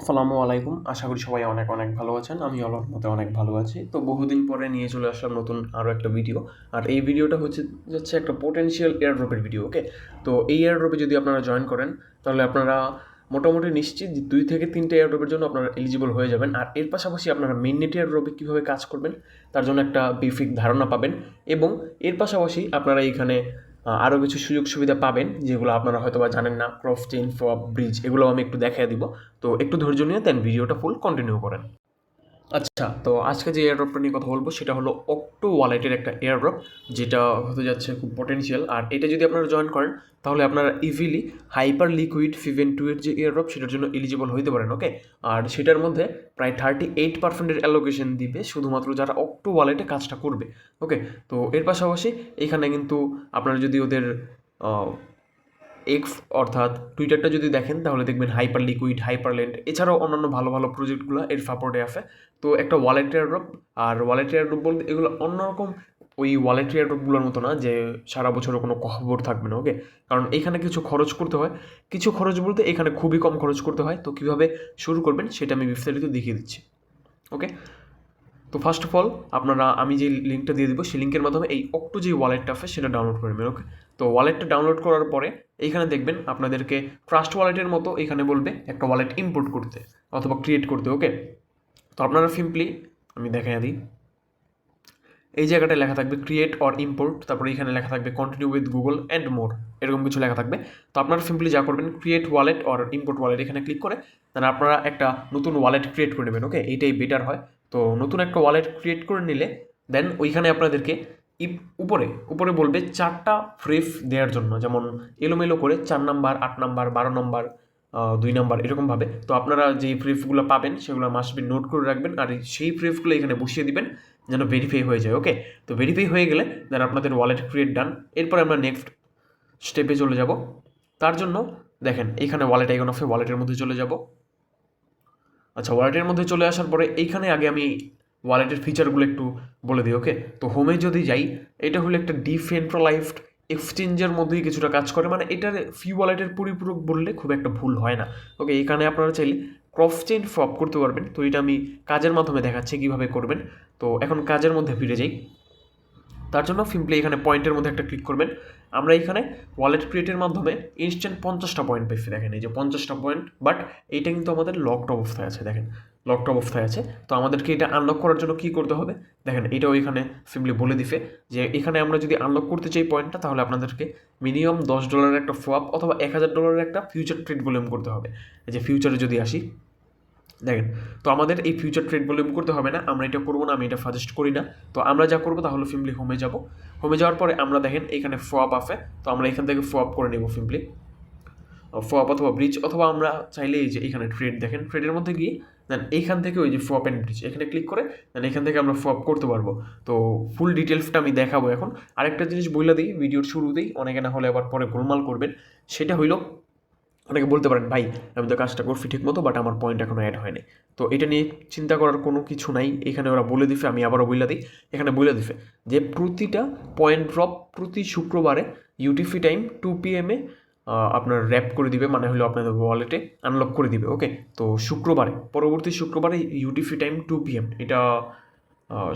আসসালামু আলাইকুম। আশা করি সবাই অনেক অনেক ভালো আছেন। আমি আল্লাহর মতে অনেক ভালো আছি। তো বহুদিন পরে নিয়ে চলে আসলাম নতুন আরও একটা ভিডিও। আর এই ভিডিওটা যাচ্ছে একটা পোটেনশিয়াল এয়ারড্রপের ভিডিও, ওকে? তো এই এয়ারড্রপে যদি আপনারা জয়েন করেন তাহলে আপনারা মোটামুটি নিশ্চিত যে 2 থেকে 3টে এয়ারড্রপের জন্য আপনারা এলিজিবল হয়ে যাবেন। আর এর পাশাপাশি আপনারা মেইননেট এয়ারড্রপে কীভাবে কাজ করবেন তার জন্য একটা বেসিক ধারণা পাবেন। এবং এর পাশাপাশি আপনারা এইখানে আরও কিছু সুযোগ সুবিধা পাবেন যেগুলো আপনারা হয়তো বা জানেন না। ক্রস চেইন, ফপ, ব্রিজ, এগুলো আমি একটু দেখিয়ে দিব। তো একটু ধৈর্য নিয়ে দেন ভিডিওটা ফুল কন্টিনিউ করেন। আচ্ছা, তো আজকে যে এয়ারড্রপটা নিয়ে কথা বলবো সেটা হলো অক্টো ওয়ালেটের একটা এয়ারড্রপ, যেটা হতে যাচ্ছে খুব পটেনশিয়াল। আর এটা যদি আপনারা জয়েন করেন তাহলে আপনারা ইজিলি হাইপার লিকুইড ফিভেন 2 এর যে এয়ারড্রপ সেটার জন্য এলিজিবল হইতে পারেন, ওকে? আর সেটার মধ্যে প্রায় 38% অ্যালোকেশন দিবে শুধুমাত্র যারা অক্টো ওয়ালেটে কাজটা করবে, ওকে? তো এর পাশাপাশি এখানে কিন্তু আপনারা যদি ওদের এক্স অর্থাৎ টুইটারটা যদি দেখেন তাহলে দেখবেন হাইপার লিকুইড, হাইপারলেন্ড, এছাড়াও অন্যান্য ভালো ভালো প্রজেক্টগুলো এর সাপোর্টে আছে। তো একটা ওয়ালেট এয়ারড্রপ, আর ওয়ালেট এয়ারড্রপ বলতে এগুলো অন্যরকম ওই ওয়ালেট এয়ারড্রপগুলোর মতো না যে সারা বছরও কোনো খবর থাকবে না, ওকে? কারণ এখানে কিছু খরচ করতে হয়। কিছু খরচ বলতে এখানে খুবই কম খরচ করতে হয়। তো কীভাবে শুরু করবেন সেটা আমি বিস্তারিত দেখিয়ে দিচ্ছি, ওকে? তো ফার্স্ট অফ অল আমি যে লিঙ্কটা দিয়ে দিব সেই লিঙ্কের মাধ্যমে এই অক্টো যে ওয়ালেটটা আছে সেটা ডাউনলোড করে নেবেন, ওকে? তো ওয়ালেটটা ডাউনলোড করার পরে এইখানে দেখবেন আপনাদেরকে ট্রাস্ট ওয়ালেটের মতো এখানে বলবে একটা ওয়ালেট ইম্পোর্ট করতে অথবা ক্রিয়েট করতে, ওকে? তো আপনারা সিম্পলি আমি দেখাই দিই। এই জায়গাটায় লেখা থাকবে ক্রিয়েট অর ইম্পোর্ট, তারপরে এখানে লেখা থাকবে continue with Google and more, এরকম কিছু লেখা থাকবে। তো আপনারা সিম্পলি যা করবেন create wallet or import wallet এখানে ক্লিক করে দেন আপনারা একটা নতুন ওয়ালেট ক্রিয়েট করে নেবেন, ওকে? এইটাই বেটার হয়। তো নতুন একটা ওয়ালেট ক্রিয়েট করে নিলে দেন ওইখানে আপনাদেরকে উপরে উপরে বলবে 4টা ফ্রেফ দেওয়ার জন্য, যেমন এলোমেলো করে 4 নাম্বার, 8 নাম্বার, 12 নাম্বার, 2 নাম্বার, এরকমভাবে। তো আপনারা যেই ফ্রেফগুলো পাবেন সেগুলো মাস্ট বি নোট করে রাখবেন, আর সেই ফ্রেফগুলো এখানে বসিয়ে দিবেন যেন ভেরিফাই হয়ে যায়, ওকে? তো ভেরিফাই হয়ে গেলে দেন আপনাদের ওয়ালেট ক্রিয়েট ডান। এরপরে আমরা নেক্সট স্টেপে চলে যাব। তার জন্য দেখেন এখানে ওয়ালেট আইকন আছে, ওয়ালেটের মধ্যে চলে যাব। আচ্ছা, ওয়ালেটের মধ্যে চলে আসার পরে এইখানে আগে আমি ওয়ালেটের ফিচারগুলো একটু বলে দিই, ওকে? তো হোমে যদি যাই, এটা হলো একটা ডিসেন্ট্রালাইজড এক্সচেঞ্জের মধ্যেই কিছুটা কাজ করে, মানে এটার ফি ওয়ালেটের পরিপূরক বললে খুব একটা ভুল হয় না, ওকে? এখানে আপনারা চাইলে ক্রস চেইন ফপ করতে পারবেন। তো এটা আমি কাজের মাধ্যমে দেখাচ্ছি কীভাবে করবেন। তো এখন কাজের মধ্যে ফিরে যাই। তার জন্য সিম্পলি এখানে পয়েন্টের মধ্যে একটা ক্লিক করবেন। আমরা এখানে ওয়ালেট ক্রিয়েটের মাধ্যমে ইনস্ট্যান্ট 50টা পয়েন্ট পেয়েছি, দেখেন এই যে 50টা পয়েন্ট। বাট এইটা কিন্তু আমাদের লকড অবস্থায় আছে, দেখেন লকড অবস্থায় আছে। তো আমাদেরকে এটা আনলক করার জন্য কী করতে হবে দেখেন, এটাও এখানে সিম্পলি বলে দিছে যে এখানে আমরা যদি আনলক করতে চাই পয়েন্টটা, তাহলে আপনাদেরকে মিনিমাম $10 একটা সোয়াপ অথবা $1000 একটা ফিউচার ট্রেড ভলিউম করতে হবে। এই যে ফিউচারে যদি আসি, দেখেন, তো আমাদের এই ফিউচার ট্রেড ভলিউম করতে হবে না, আমরা এটা করবো না, আমি এটা সাজেস্ট করি না। তো আমরা যা করবো তাহলে সিম্পলি হোমে যাব। হোমে যাওয়ার পরে আমরা দেখেন এখানে ফোয়াপ আছে, তো আমরা এখান থেকে ফোয়াপ করে নেব সিম্পলি। ফোয়াপ অথবা ব্রিজ, অথবা আমরা চাইলে এই যে এখানে ট্রেড, দেখেন ট্রেডের মধ্যে গিয়ে দেন এইখান থেকে ওই যে ফোয়াপ অ্যান্ড ব্রিজ এখানে ক্লিক করে দেন এখান থেকে আমরা ফোয়াপ করতে পারবো। তো ফুল ডিটেলসটা আমি দেখাবো এখন। আরেকটা জিনিস বলে দিই ভিডিওর শুরুতেই, অনেকে না হলে আবার পরে গোলমাল করবেন। সেটা হইল, অনেকে বলতে পারেন ভাই আমি তো কাজটা করছি ঠিক মতো, বাট আমার পয়েন্ট এখনও অ্যাড হয়নি। তো এটা নিয়ে চিন্তা করার কোনো কিছু নাই, এখানে ওরা বলে দিছে, আমি আবারও বলে দিই। এখানে বলে দিছে যে প্রতিটা পয়েন্ট ড্রপ প্রতি শুক্রবারে ইউটিসি টাইম 2 PM আপনার র্যাপ করে দিবে, মানে হলো আপনাদের ওয়ালেটে আনলক করে দিবে, ওকে? তো শুক্রবারে, পরবর্তী শুক্রবারে ইউটিসি টাইম 2 PM, এটা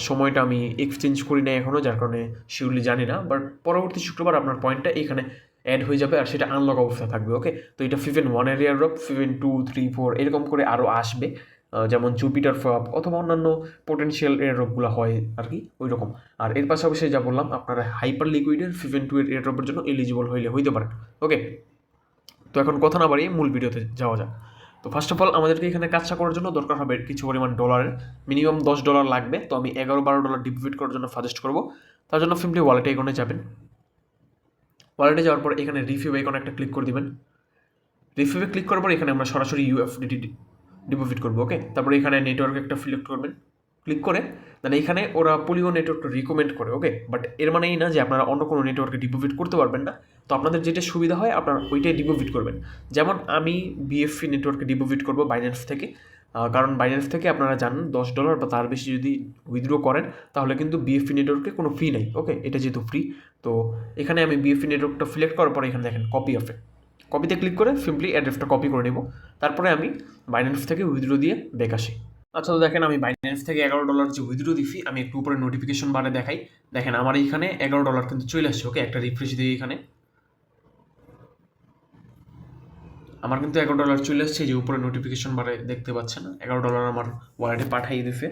সময়টা আমি এক্সচেঞ্জ করি না এখনও, যার কারণে শিওরলি জানি না। বাট পরবর্তী শুক্রবার আপনার পয়েন্টটা এখানে অ্যাড হয়ে যাবে আর সেটা আনলক অবস্থায় থাকবে, ওকে? তো এটা ফিভেন 1 এয়ারড্রপ, ফিভেন 2, 3, 4 এরকম করে আরও আসবে, যেমন জুপিটার ফপ অথবা অন্যান্য পোটেনশিয়াল এয়ারড্রপগুলো হয় আর কি, ওই রকম। আর এর পাশাপাশি যা বললাম, আপনারা হাইপার লিকুইডের ফিভেন 2 এর এয়ারড্রপের জন্য এলিজিবল হইতে পারেন, ওকে? তো এখন কথা না বাড়িয়ে মূল ভিডিওতে যাওয়া যাক। তো ফার্স্ট অফ অল আমাদেরকে এখানে কাজটা করার জন্য দরকার হবে কিছু পরিমাণ ডলারের, মিনিমাম $10 লাগবে। তো আমি $11-12 ডিপোজিট করার জন্য সাজেস্ট করবো। তার জন্য সিম্পলি ওয়ালেটে এখানে যাবেন। ওয়ালেটে যাওয়ার পর এখানে রিসিভ আইকনে একটা ক্লিক করে দিবেন। রিসিভে ক্লিক করার পর এখানে আমরা সরাসরি USDT ডিপোজিট করবো, ওকে? তারপরে এখানে নেটওয়ার্ক একটা সিলেক্ট করবেন, ক্লিক করে দেন এখানে ওরা পলিগন নেটওয়ার্কটা রিকমেন্ড করে, ওকে? বাট এর মানেই না যে আপনারা অন্য কোনো নেটওয়ার্কে ডিপোজিট করতে পারবেন না। তো আপনাদের যেটা সুবিধা হয় আপনারা ওইটাই ডিপোজিট করবেন। যেমন আমি BFC নেটওয়ার্কে ডিপোজিট করবো বাইন্যান্স থেকে, কারণ বাইন্যান্স থেকে আপনারা জানেন $10 বা তার বেশি যদি উইথড্র করেন তাহলে কিন্তু BFC নেটওয়ার্কে কোনো ফি নেই, ওকে? এটা যেহেতু ফ্রি। তো এখানে আমি BFC নেটওয়ার্কটা সিলেক্ট করার পরে এখানে দেখেন কপি আছে, কপিতে ক্লিক করে সিম্পলি অ্যাড্রেসটা কপি করে নেব, তারপরে আমি বাইন্যান্স থেকে উইথড্র দিয়ে ব্যাক আসি। আচ্ছা, তো দেখেন আমি বাইন্যান্স থেকে $11 যে উইথড্র দিছি আমি একটু উপরে নোটিফিকেশন বারে দেখাই। দেখেন আমার এইখানে $11 কিন্তু চলে আসছে। ওকে, একটা রিফ্রেশ দিয়ে এখানে আমার কিন্তু $11 চলে আসছে, যে উপরে নোটিফিকেশন বারে দেখতে পাচ্ছেন $11 আমার ওয়ালেটে পাঠিয়ে দিছে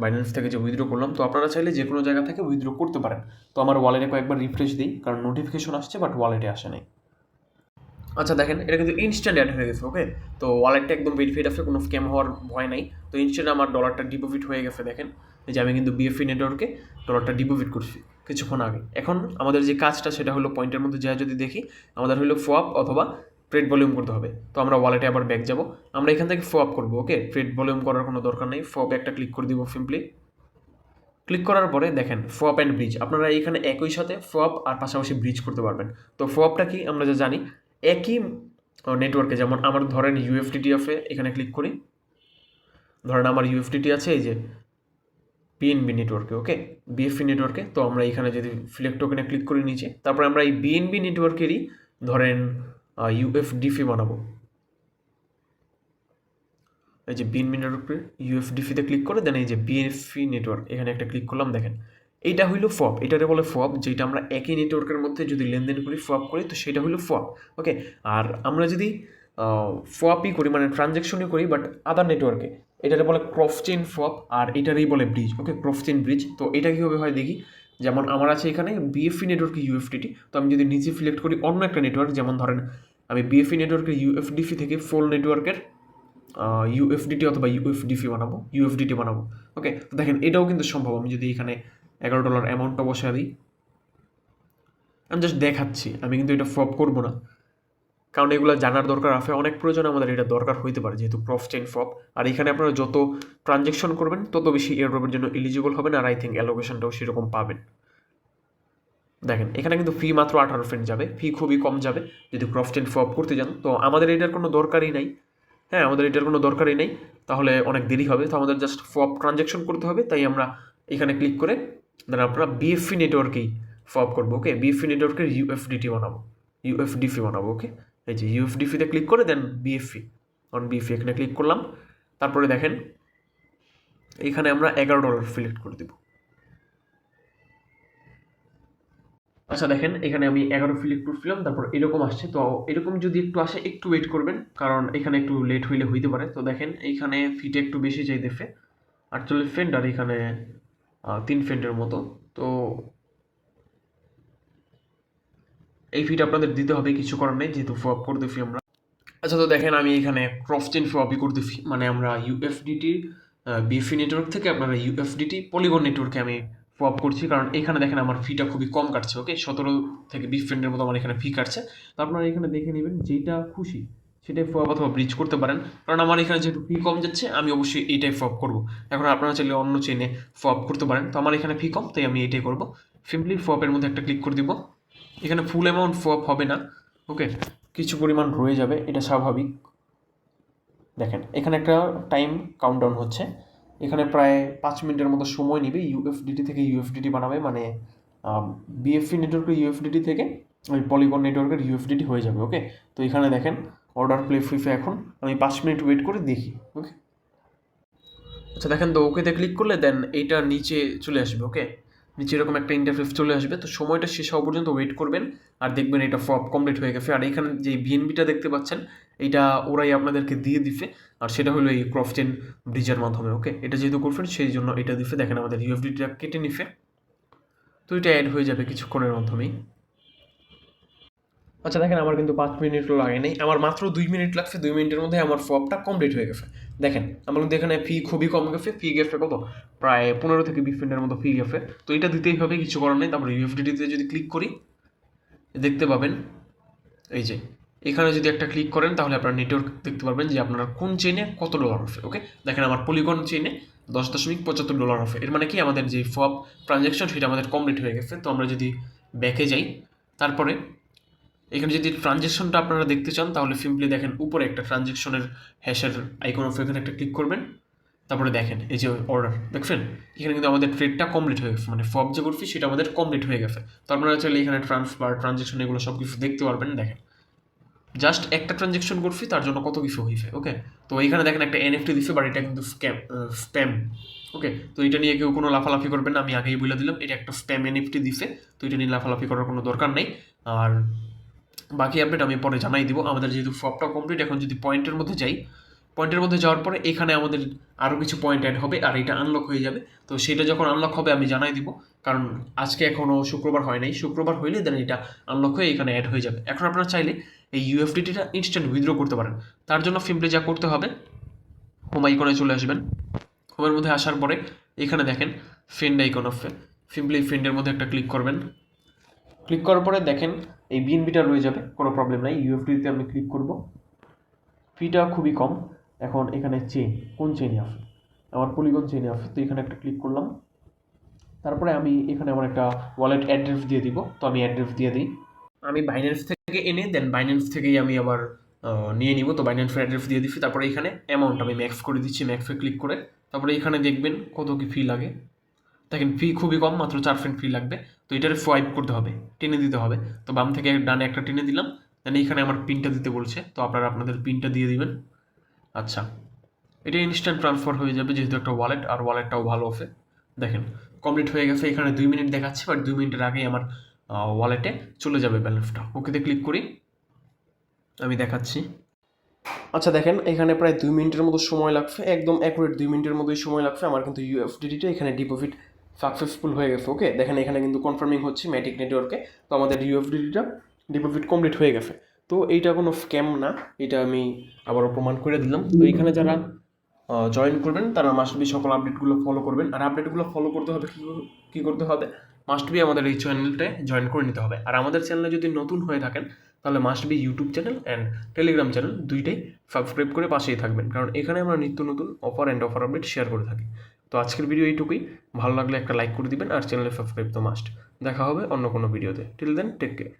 বাইন্যান্স থেকে যে উইথড্র করলাম। তো আপনারা চাইলে যে কোনো জায়গা থেকে উইথড্র করতে পারেন। তো আমার ওয়ালেটে কয়েকবার রিফ্রেশ দিই, কারণ নোটিফিকেশন আসছে বাট ওয়ালেটে আসে নাই। আচ্ছা দেখেন, এটা কিন্তু ইনস্ট্যান্ট অ্যাড হয়ে গেছে। ওকে, তো ওয়ালেটটা একদম ভেরিফাইড আছে, কোনো স্ক্যাম হওয়ার ভয় নাই। তো ইনস্ট্যান্ট আমার ডলারটা ডিপোজিট হয়ে গেছে। দেখেন এই যে আমি কিন্তু বিএফপি নেটওয়ার্কে ডলারটা ডিপোজিট করছি কিছুক্ষণ আগে। এখন আমাদের যে কাজটা সেটা হলো পয়েন্টের মধ্যে যা যদি দেখি আমাদের হলো ফোয়াপ অথবা ট্রেড ভলিউম করতে হবে। তো আমরা ওয়ালেটে আবার ব্যাক যাব, আমরা এখান থেকে ফোয়াপ করবো। ওকে, ট্রেড ভলিউম করার কোনো দরকার নেই, ফোয়াপে একটা ক্লিক করে দিব সিম্পলি। ক্লিক করার পরে দেখেন ফোয়াপ অ্যান্ড ব্রিজ, আপনারা এখানে একই সাথে ফোয়াপ আর পাশাপাশি ব্রিজ করতে পারবেন। তো ফোয়াপটা কি আমরা যা জানি, একই নেটওয়ার্কে, যেমন আমার ধরেন ইউএফডিটি আছে, এখানে ক্লিক করি, ধরেন আমার ইউএফডিটি আছে এই যে বিএনবি নেটওয়ার্কে। ওকে, বিএফপি নেটওয়ার্কে। তো আমরা এখানে যদি সিলেক্ট টোকেনে ক্লিক করি নিচে, তারপরে আমরা এই বিএনবি নেটওয়ার্কেরই ধরেন ইউএফডিফি বানাবো। এই যে বিএনবি নেটওয়ার্কে ইউএফডিফিতে ক্লিক করে দেন এই যে বিএফপি নেটওয়ার্ক, এখানে একটা ক্লিক করলাম। দেখেন এইটা হইলো ফপ, এটারে বলে ফপ, যেটা আমরা একই নেটওয়ার্কের মধ্যে যদি লেনদেন করি ফপ করি, তো সেটা হইলো ফপ। ওকে, আর আমরা যদি ফপই করি মানে ট্রানজ্যাকশনই করি বাট আদার নেটওয়ার্কে, এটারে বলে ক্রস চেইন ফপ, আর এটারই বলে ব্রিজ। ওকে, ক্রস চেইন ব্রিজ। তো এটা কীভাবে হয় দেখি, যেমন আমার আছে এখানে বিএফপি নেটওয়ার্কে ইউএফডিটি, তো আমি যদি নিচে সিলেক্ট করি অন্য একটা নেটওয়ার্ক, যেমন ধরেন আমি বিএফপি নেটওয়ার্কের ইউএফডিপি থেকে ফুল নেটওয়ার্কের ইউএফডিটি অথবা ইউএফডিটি বানাবো। ওকে, তো দেখেন এটাও কিন্তু সম্ভব। আমি যদি এখানে $11 অ্যামাউন্টটা বসে দিই, আমি জাস্ট দেখাচ্ছি, আমি কিন্তু এটা ফপ করবো না, কারণ এগুলো জানার দরকার আছে, অনেক প্রয়োজন আমাদের এটা দরকার হইতে পারে, যেহেতু ক্রস চেইন ফপ। আর এখানে আপনারা যত ট্রানজ্যাকশন করবেন তত বেশি এয়ারড্রপের জন্য এলিজিবল হবেন, আর আই থিঙ্ক অ্যালোকেশনটাও সেরকম পাবেন। দেখেন এখানে কিন্তু ফি মাত্র 18 সেন্ট যাবে, ফি খুবই কম যাবে যদি ক্রস চেইন ফপ করতে যান। তো আমাদের এটার কোনো দরকারই নাই। হ্যাঁ, আমাদের এটার কোনো দরকারই নেই, তাহলে অনেক দেরি হবে। তো আমাদের জাস্ট ফপ ট্রানজ্যাকশন করতে হবে, তাই আমরা এখানে ক্লিক করে দেন আমরা বিএফপি নেটওয়ার্কেই ফপ করবো। ওকে, বিএফপি নেটওয়ার্কের ইউএফডিপি বানাবো। ওকে, এই যে ইউএফডিপিতে ক্লিক করে দেন বিএফপি এখানে ক্লিক করলাম। তারপরে দেখেন এখানে আমরা $11 সিলেক্ট করে দেবো। আচ্ছা দেখেন এখানে আমি 11 সিলেক্ট করছিলাম, তারপর এরকম আসছে। তো এরকম যদি একটু আসে একটু ওয়েট করবেন, কারণ এখানে একটু লেট হইতে পারে। তো দেখেন এইখানে ফিটা একটু বেশি চাইতেছে, 48 সেন্ট, আর এখানে 3 সেন্টের মতো। তো এই ফিটা আপনাদের দিতে হবে, কিছু করার নেই, যেহেতু ফপ করতেছি আমরা। আচ্ছা, তো দেখেন আমি এখানে ক্রস চেইন ফপই করতেছি, মানে আমরা ইউএফডিটি বিএফপি নেটওয়ার্ক থেকে আপনারা ইউএফডিটি পলিগন নেটওয়ার্কে আমি ফপ করছি, কারণ এখানে দেখেন আমার ফিটা খুবই কম কাটছে। ওকে, 17 থেকে 20 সেন্টের মতো আমার এখানে ফি কাটছে। তো আপনারা এখানে দেখে নেবেন যেটা খুশি সেটাই ফপ অথবা ব্রিজ করতে পারেন, কারণ আমার এখানে যেহেতু ফি কম যাচ্ছে আমি অবশ্যই এইটাই ফপ করবো। এখন আপনারা চাইলে অন্য চেইনে ফপ করতে পারেন, তো আমার এখানে ফি কম তাই আমি এটাই করবো। সিম্পলি ফপের মধ্যে একটা ক্লিক করে দিব। এখানে ফুল অ্যামাউন্ট ফপ হবে না। ওকে, কিছু পরিমাণ রয়ে যাবে, এটা স্বাভাবিক। দেখেন এখানে একটা টাইম কাউন্টডাউন হচ্ছে, এখানে প্রায় 5 মিনিটের মতো সময় নেবে ইউএফডিটি থেকে ইউএফডিটি বানাবে, মানে বিএফপি নেটওয়ার্কের ইউএফডিটি থেকে ওই পলিগন নেটওয়ার্কের ইউএফডিটি হয়ে যাবে। ওকে, তো এখানে দেখেন অর্ডার প্লে ফিফে এখন আমি 5 মিনিট ওয়েট করে দেখি। ওকে, আচ্ছা দেখেন, তো ওকেতে ক্লিক করলে দেন এইটা নিচে চলে আসবে। ওকে, নিচে এরকম একটা ইন্টারফেস চলে আসবে। তো সময়টা শেষ হওয়া পর্যন্ত ওয়েট করবেন, আর দেখবেন এটা ফপ কমপ্লিট হয়ে গেছে। আর এখানে যে বিএনবিটা দেখতে পাচ্ছেন এইটা ওরাই আপনাদেরকে দিয়ে দিছে, আর সেটা হলো এই ক্রস চেইন ব্রিজের মাধ্যমে। ওকে, এটা যেহেতু করবেন সেই জন্য এটা দিছে। দেখেন আমাদের ইউএফডিটা কেটে নিছে, তো এটা অ্যাড হয়ে যাবে কিছুক্ষণের মাধ্যমেই। আচ্ছা দেখেন আমার কিন্তু 5 মিনিটও লাগে নাই, আমার মাত্র 2 মিনিট লাগছে। 2 মিনিটের মধ্যে আমার ফর্মটা কমপ্লিট হয়ে গেছে। দেখেন আমার কিন্তু এখানে ফি খুবই কম গেছে, ফি গেছে কত, প্রায় 15 থেকে 20 মিনিটের মতো ফি গেছে। তো এটা দিতেই হবে, কিছু করার নেই। তারপরে ইউএফডিটিতে যদি ক্লিক করি দেখতে পাবেন এই যে এখানে যদি একটা ক্লিক করেন তাহলে আপনার নেটওয়ার্ক দেখতে পারবেন যে আপনার কোন চেইনে কত ডলার আছে। ওকে, দেখেন আমার পলিগন চেইনে $10.75 আছে। এর মানে কি আমাদের যে ফপ ট্রানজ্যাকশন সেটা আমাদের কমপ্লিট হয়ে গেছে। তো আমরা যদি ব্যাকে যাই, তারপরে এখানে যদি ট্রানজ্যাকশনটা আপনারা দেখতে চান তাহলে সিম্পলি দেখেন উপরে একটা ট্রানজ্যাকশনের হ্যাশের আইকন অফ, এখানে একটা ক্লিক করবেন। তারপরে দেখেন এই যে অর্ডার দেখছেন, এখানে কিন্তু আমাদের ট্রেডটা কমপ্লিট হয়ে গেছে, মানে ফপ যে করছি সেটা আমাদের কমপ্লিট হয়ে গেছে। তো আপনারা চাইলে এখানে ট্রান্সফার ট্রানজ্যাকশন এগুলো সব কিছু দেখতে পারবেন। দেখেন জাস্ট একটা ট্রানজ্যাকশন করছি তার জন্য কত কিছু হয়েছে। ওকে, তো এইখানে দেখেন একটা এনএফটি দিচ্ছে, বাট এটা কিন্তু স্প্যাম। ওকে, তো এটা নিয়ে কেউ কোনো লাফালাফি করবেন না, আমি আগেই বলে দিলাম এটা একটা স্প্যাম এনএফটি দিছে, তো এটা নিয়ে লাফালাফি করার কোনো দরকার নেই। আর বাকি আপডেট আমি পরে জানাই দিব। আমাদের যেহেতু সবটা কমপ্লিট, এখন যদি পয়েন্টের মধ্যে যাই, পয়েন্টের মধ্যে যাওয়ার পরে এখানে আমাদের আরও কিছু পয়েন্ট অ্যাড হবে আর এটা আনলক হয়ে যাবে। তো সেটা যখন আনলক হবে আমি জানাই দিব, কারণ আজকে এখনও শুক্রবার হয় নাই, শুক্রবার হইলে দেন এটা আনলক হয়ে এখানে অ্যাড হয়ে যাবে। এখন আপনারা চাইলে এই ইউএফডিটিটা ইনস্ট্যান্ট উইথড্র করতে পারেন। তার জন্য সিম্পলি যা করতে হবে, হোম আইকনে চলে আসবেন। হোমের মধ্যে আসার পরে এখানে দেখেন ফ্রেন্ড আইকন অফ, সিম্পলি ফ্রেন্ডের মধ্যে একটা ক্লিক করবেন। ক্লিক করার পরে দেখেন এই বিএনবিটা রয়ে যাবে, কোনো প্রবলেম নাই। ইউএফডিতে আমি ক্লিক করব, ফিটা খুবই কম। এখন এখানে চেইন, কোন চেইনে আছে, আমার পলিগন চেইনে আছে, তো এখানে একটা ক্লিক করলাম। তারপরে আমি এখানে আমার একটা ওয়ালেট অ্যাড্রেস দিয়ে দিব, তো আমি অ্যাড্রেস দিয়ে দিই। আমি বাইন্যান্স থেকে এনে দেন বাইন্যান্স থেকেই আমি আবার নিয়ে নিব, তো বাইন্যান্সের অ্যাড্রেস দিয়ে দিচ্ছি। তারপরে এখানে অ্যামাউন্ট আমি ম্যাক্স করে দিচ্ছি, ম্যাক্সে ক্লিক করে। তারপরে এখানে দেখবেন কত কি ফি লাগে। দেখেন ফি খুবই কম, মাত্র 4 সেন্ট ফি লাগবে। তো এটার সোয়াইপ করতে হবে, টেনে দিতে হবে। তো বাম থেকে ডানে একটা টেনে দিলাম, দেন এইখানে আমার পিনটা দিতে বলছে, তো আপনারা আপনাদের পিনটা দিয়ে দিবেন। আচ্ছা, এটা ইনস্ট্যান্ট ট্রান্সফার হয়ে যাবে যেহেতু একটা ওয়ালেট, আর ওয়ালেটটাও ভালো আছে। দেখেন কমপ্লিট হয়ে গেছে, এখানে 2 মিনিট দেখাচ্ছে, বাট 2 মিনিটের আগেই আমার ওয়ালেটে চলে যাবে ব্যালেন্সটা। ওকেতে ক্লিক করি, আমি দেখাচ্ছি। আচ্ছা দেখেন এখানে প্রায় 2 মিনিটের মতো সময় লাগছে, একদম অ্যাকুরেট 2 মিনিটের মতোই সময় লাগছে। আমার কিন্তু ইউএফডিটিটা এখানে ডিপোজিট সাকসেসফুল হয়ে গেছে। ওকে, দেখেন এখানে কিন্তু কনফার্মিং হচ্ছে ম্যাটিক নেটওয়ার্কে, তো আমাদের ইউএফডিটিটা ডিপোজিট কমপ্লিট হয়ে গেছে। তো এইটা কোনো স্ক্যাম না, এটা আমি আবারও প্রমাণ করে দিলাম। তো এখানে যারা জয়েন করবেন তারা মাস্ট বি সকল আপডেটগুলো ফলো করবেন। আর আপডেটগুলো ফলো করতে হবে কী করতে হবে, মাস্ট বি আমাদের এই চ্যানেলটায় জয়েন করে নিতে হবে। আর আমাদের চ্যানেলে যদি নতুন হয়ে থাকেন তাহলে must be YouTube channel and Telegram channel দুইটাই সাবস্ক্রাইব করে পাশেই থাকবেন, কারণ এখানে আমরা নিত্য নতুন অফার আপডেট শেয়ার করে থাকি। তো আজকের ভিডিও এইটুকুই, ভালো লাগলে একটা লাইক করে দিবেন আর চ্যানেলে সাবস্ক্রাইব তো মাস্ট। দেখা হবে অন্য কোনো ভিডিওতে। Till then take care.